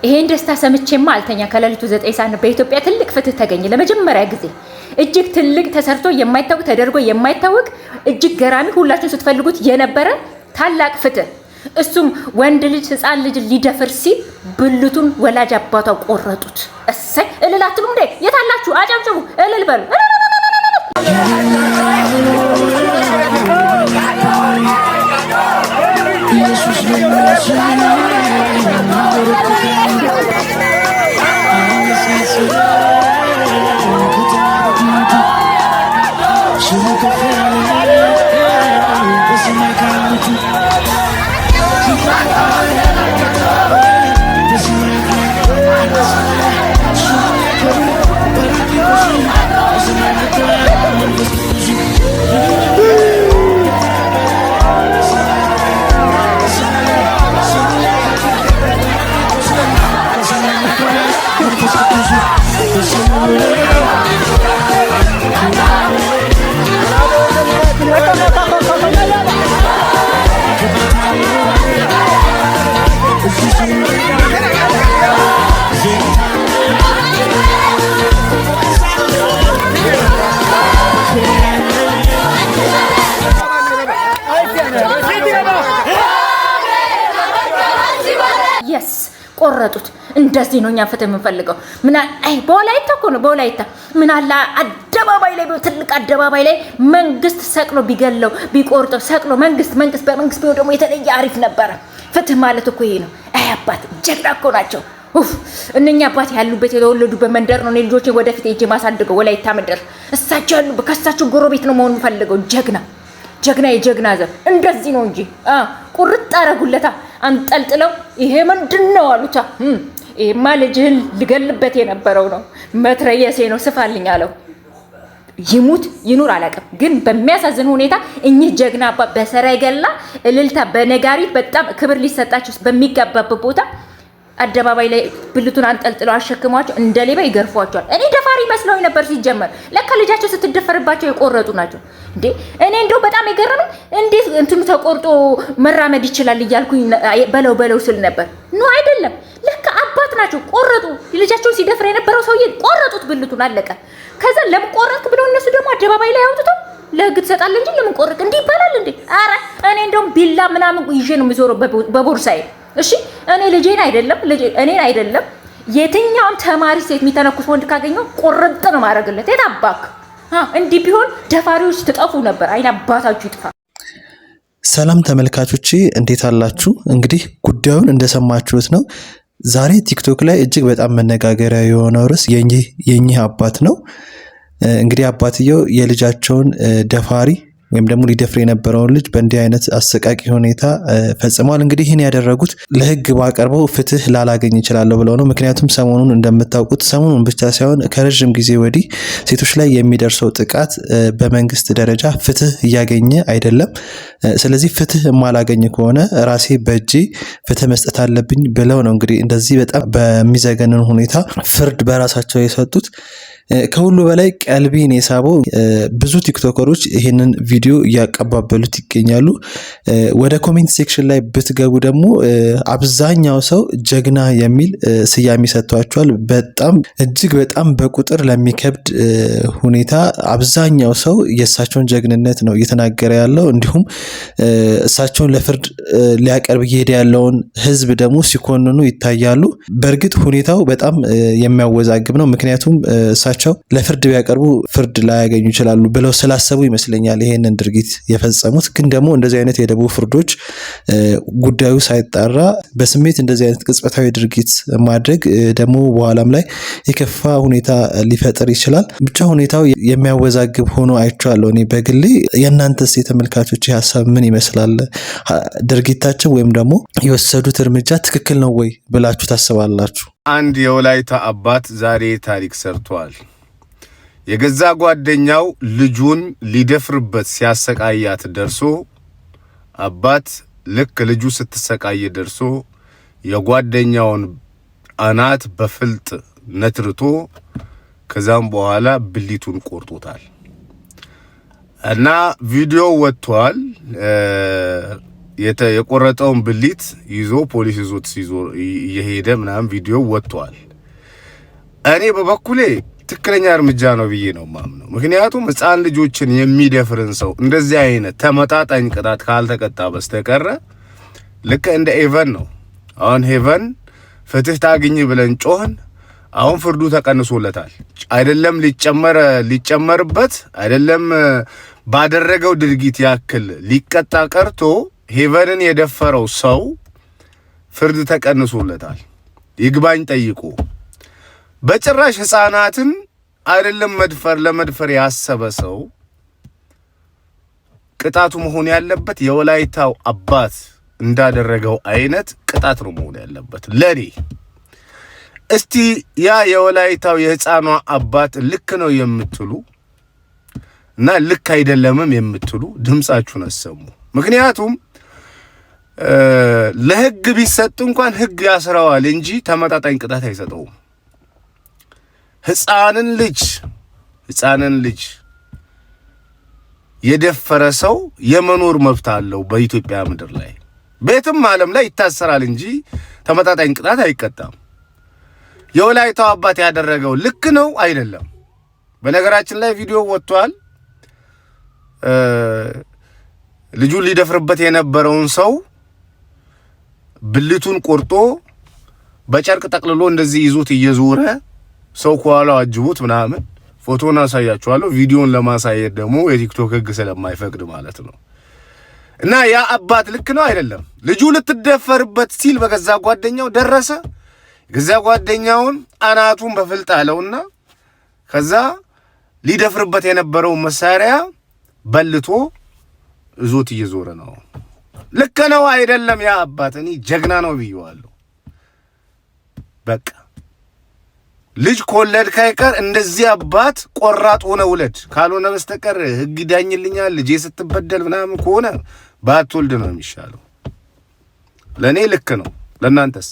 ይሄን ደስታ ሰምቼማ አልተኛ ከሌሊቱ 9 ሰዓት በኢትዮጵያ ትልቅ ፍትህ ተገኘ ለመጀመሪያ ጊዜ እጅግ ትልቅ ተሰርቶ የማይታወቅ ተደርጎ የማይታወቅ እጅግ ገራሚ ሁላችሁም ስትፈልጉት የነበረ ታላቅ ፍትህ እሱም ወንድ ልጅ ህፃን ልጅ ሊደፍር ሲል ብልቱን ወላጅ አባቷ ቆረጡት እሰይ እልል አትሉም እንዴ የታላችሁ አጨብጭቡ እልል በሉ ቆረጡት እንደዚህ ነው እኛ ፍትህ የምንፈልገው ምን አይ በወላይታ እኮ ነው በወላይታ ምን አላ አደባባይ ላይ ትልቅ አደባባይ ላይ መንግስት ሰቅሎ ቢገለው ቢቆርጠው ሰቅሎ መንግስት በመንግስት ቢሆን ደግሞ የተለየ አሪፍ ነበር ፍትህ ማለት እኮ ይሄ ነው አይ አባት ጀግና እኮ ናቸው እነኛ አባት ያሉበት የተወለዱበት መንደር ነው ልጆቼ ወደፊት እጄ ማሳደገው ወላይታ መንደር እሳቸው ያሉበት ከሳቸው ጎረቤት ነው መሆን ፈልገው ጀግና የጀግና ዘር እንደዚህ ነው እንጂ ቁርጥ አረጉለታ አንጠልጥለው ይሄ ምንድነው አሉታ ይሄማ ልጅህን ልገልበት የነበረው ነው መትረየሴ ነው ስፋልኝ አለው ይሙት ይኑር አላቀም ግን በሚያሳዝን ሁኔታ እኚህ ጀግና አባ በሰረገላ እልልታ በነጋሪት በጣም ክብር ሊሰጣቸው በሚገባበት ቦታ አደባባይ ላይ ብልቱን አንጠልጥለው አሸክሟቸው እንደሌባ ይገርፏቸዋል እኔ ደፋሪ መስለው ነበር ሲጀመር ለካ ልጃቸው ስትደፈርባቸው የቆረጡ ናቸው እንዴ እኔ እንደው በጣም የገረመኝ እንዴት እንትኑ ተቆርጦ መራመድ ይችላል ይያልኩኝ በለው ስል ነበር ኖ አይደለም ለካ አባት ናቸው ቆረጡ ልጃቸውን ሲደፍር የነበረው ሰውዬ ቆረጡት ብልቱን አለቀ ከዛ ለምን ቆረጥክ ብለው እነሱ ደግሞ አደባባይ ላይ አውጥተው ለህግ ትሰጣለህ እንጂ ለምን ቆረጥክ እንዲህ ይባላል እንዴ አረ እኔ እንደውም ቢላ ምናምን ይዤ ነው የሚዞረው በቦርሳዬ እሺ እኔን አይደለም የትኛውም ተማሪ ሴት የሚተነኩስ ወንድ ካገኘው ቆርጥ ነው ማረግለት የታባክ እንዲህ ቢሆን ደፋሪዎች ትጠፉ ነበር አይና አባታችሁ ይጥፋ ሰላም ተመልካቾቼ እንዴት አላችሁ እንግዲህ ጉዳዩን እንደሰማችሁት ነው ዛሬ ቲክቶክ ላይ እጅግ በጣም መነጋገሪያ የሆነው ርዕስ የኚህ አባት ነው እንግዲህ አባትየው የልጃቸውን ደፋሪ ወይም ደግሞ ሊደፍር የነበረውን ልጅ በእንዲህ አይነት አሰቃቂ ሁኔታ ፈጽመዋል እንግዲህ ይሄን ያደረጉት ለህግ ባቀርበው ፍትህ ላላገኝ ይችላል ብለው ነው ምክንያቱም ሰሞኑን እንደምታውቁት ሰሞኑን ብቻ ሳይሆን ከረጅም ጊዜ ወዲህ ሴቶች ላይ የሚደርሰው ጥቃት በመንግስት ደረጃ ፍትህ እያገኘ አይደለም ስለዚህ ፍትህ ማላገኝ ከሆነ ራሴ በእጄ ፍትህ መስጠት አለብኝ ብለው ነው እንግዲህ እንደዚህ በጣም በሚዘገንን ሁኔታ ፍርድ በራሳቸው የሰጡት ከሁሉ በላይ ቀልቢን የሳበው ብዙ ቲክቶከሮች ይሄንን ቪዲዮ እያቀባበሉት ይገኛሉ ወደ ኮሜንት ሴክሽን ላይ ብትገቡ ደግሞ አብዛኛው ሰው ጀግና የሚል ስያሜ ሰጥቷቸዋል በጣም እጅግ በጣም በቁጥር ለሚከብድ ሁኔታ አብዛኛው ሰው የእሳቸውን ጀግንነት ነው እየተናገረ ያለው እንዲሁም እሳቸውን ለፍርድ ሊያቀርብ እየሄደ ያለውን ህዝብ ደግሞ ሲኮንኑ ይታያሉ በእርግጥ ሁኔታው በጣም የሚያወዛግብ ነው ምክንያቱም እሳቸው ለፍርድ ቢያቀርቡ ፍርድ ላያገኙ ይችላሉ ብለው ስላሰቡ ይመስለኛል ይሄንን ድርጊት የፈጸሙት ግን ደግሞ እንደዚህ አይነት የደቡብ ፍርዶች ጉዳዩ ሳይጣራ በስሜት እንደዚህ አይነት ቅጽበታዊ ድርጊት ማድረግ ደግሞ በኋላም ላይ የከፋ ሁኔታ ሊፈጥር ይችላል ብቻ ሁኔታው የሚያወዛግብ ሆኖ አይቻለሁ እኔ በግሌ የእናንተስ የተመልካቾች ሐሳብ ምን ይመስላል ድርጊታቸው ወይም ደግሞ የወሰዱት እርምጃ ትክክል ነው ወይ ብላችሁ ታስባላችሁ አንድ የወላይታ አባት ዛሬ ታሪክ ሰርቷል የገዛ ጓደኛው ልጁን ሊደፍርበት ሲያሰቃያት ደርሶ አባት ልክ ልጁ ስትሰቃይ ደርሶ የጓደኛውን አናት በፍልጥ ነትርቶ ከዛም በኋላ ብልቱን ቆርጦታል እና ቪዲዮ ወጥቷል የቆረጠውን ብልት ይዞ ፖሊስ ይዞት ሲዞር እየሄደ ምናምን ቪዲዮ ወጥቷል። እኔ በበኩሌ ትክክለኛ እርምጃ ነው ብዬ ነው ማምነው። ምክንያቱም ሕፃን ልጆችን የሚደፍርን ሰው እንደዚህ አይነት ተመጣጣኝ ቅጣት ካልተቀጣ በስተቀረ ልክ እንደ ኤቨን ነው። አሁን ሄቨን ፍትህ ታግኝ ብለን ጮህን፣ አሁን ፍርዱ ተቀንሶለታል። አይደለም ሊጨመርበት አይደለም ባደረገው ድርጊት ያክል ሊቀጣ ቀርቶ ሄቨንን የደፈረው ሰው ፍርድ ተቀንሶለታል ይግባኝ ጠይቆ። በጭራሽ ሕፃናትን አይደለም ለመድፈር ያሰበ ሰው ቅጣቱ መሆን ያለበት የወላይታው አባት እንዳደረገው አይነት ቅጣት ነው መሆን ያለበት ለኔ። እስቲ ያ የወላይታው የሕፃኗ አባት ልክ ነው የምትሉ እና ልክ አይደለምም የምትሉ ድምጻችሁን አሰሙ። ምክንያቱም ለህግ ቢሰጥ እንኳን ህግ ያስረዋል እንጂ ተመጣጣኝ ቅጣት አይሰጠውም። ሕፃንን ልጅ የደፈረ ሰው የመኖር መብት አለው በኢትዮጵያ ምድር ላይ። ቤትም ዓለም ላይ ይታሰራል እንጂ ተመጣጣኝ ቅጣት አይቀጣም። የወላይታው አባት ያደረገው ልክ ነው አይደለም? በነገራችን ላይ ቪዲዮ ወጥቷል። ልጁን ሊደፍርበት የነበረውን ሰው ብልቱን ቆርጦ በጨርቅ ጠቅልሎ እንደዚህ ይዞት እየዞረ ሰው ከኋላው አጅቡት ምናምን ፎቶን አሳያችኋለሁ። ቪዲዮን ለማሳየት ደግሞ የቲክቶክ ህግ ስለማይፈቅድ ማለት ነው። እና ያ አባት ልክ ነው አይደለም? ልጁ ልትደፈርበት ሲል በገዛ ጓደኛው ደረሰ። ገዛ ጓደኛውን አናቱን በፍልጥ አለውና ከዛ ሊደፍርበት የነበረው መሳሪያ በልቶ እዞት እየዞረ ነው። ልክ ነው አይደለም? ያ አባት እኔ ጀግና ነው ብየዋለሁ። በቃ ልጅ ከወለድክ አይቀር እንደዚህ አባት ቆራጥ ሆነ ውለድ። ካልሆነ በስተቀር ህግ ይዳኝልኛል ልጄ ስትበደል ምናምን ከሆነ ባትወልድ ነው የሚሻለው። ለእኔ ልክ ነው። ለእናንተስ?